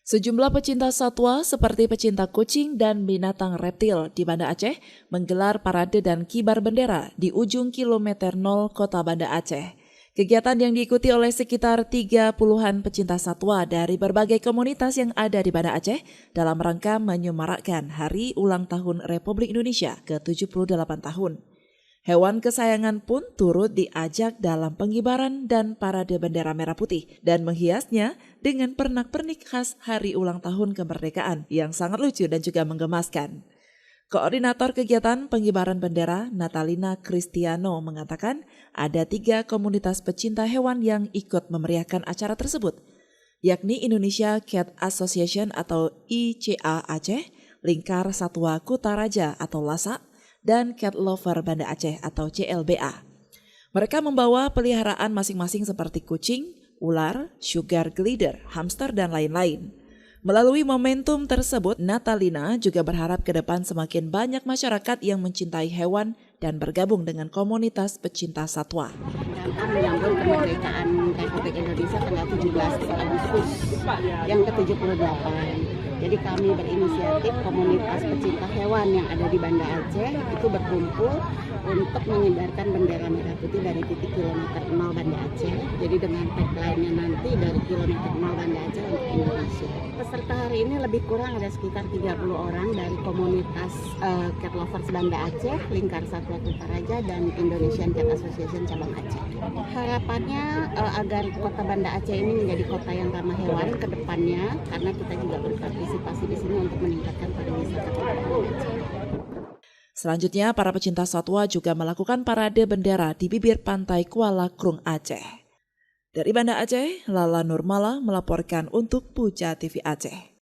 Sejumlah pecinta satwa seperti pecinta kucing dan binatang reptil di Banda Aceh menggelar parade dan kibar bendera di ujung kilometer 0 kota Banda Aceh. Kegiatan yang diikuti oleh sekitar 30-an pecinta satwa dari berbagai komunitas yang ada di Banda Aceh dalam rangka menyemarakkan Hari Ulang Tahun Republik Indonesia ke-78 tahun. Hewan kesayangan pun turut diajak dalam pengibaran dan parade bendera merah putih dan menghiasnya dengan pernak-pernik khas Hari Ulang Tahun Kemerdekaan yang sangat lucu dan juga menggemaskan. Koordinator kegiatan pengibaran bendera, Natalina Cristiano, mengatakan ada 3 komunitas pecinta hewan yang ikut memeriahkan acara tersebut, yakni Indonesia Cat Association atau ICA Aceh, Lingkar Satwa Kutaraja atau LASA, dan Cat Lover Banda Aceh atau CLBA. Mereka membawa peliharaan masing-masing seperti kucing, ular, sugar glider, hamster, dan lain-lain. Melalui momentum tersebut, Natalina juga berharap ke depan semakin banyak masyarakat yang mencintai hewan dan bergabung dengan komunitas pecinta satwa. Dalam menyambut kemerdekaan Republik Indonesia tanggal 17 Agustus yang ke-78. Jadi kami berinisiatif komunitas pecinta hewan yang ada di Banda Aceh itu berkumpul untuk mengibarkan bendera merah putih dari titik kilometer 0 Banda Aceh. Jadi dengan tagline-nya nanti dari kilometer 0 Banda Aceh untuk Indonesia. Peserta hari ini lebih kurang ada sekitar 30 orang dari komunitas Cat Lovers Banda Aceh, Lingkar Satwa Kutaraja, dan Indonesian Cat Association cabang Aceh. Harapannya agar kota Banda Aceh ini menjadi kota yang ramah hewan ke depannya, karena kita juga berpartisipasi di sini untuk meningkatkan pariwisata kota Banda Aceh. Selanjutnya, para pecinta satwa juga melakukan parade bendera di bibir pantai Kuala Krung Aceh. Dari Banda Aceh, Lala Nurmala melaporkan untuk Puja TV Aceh.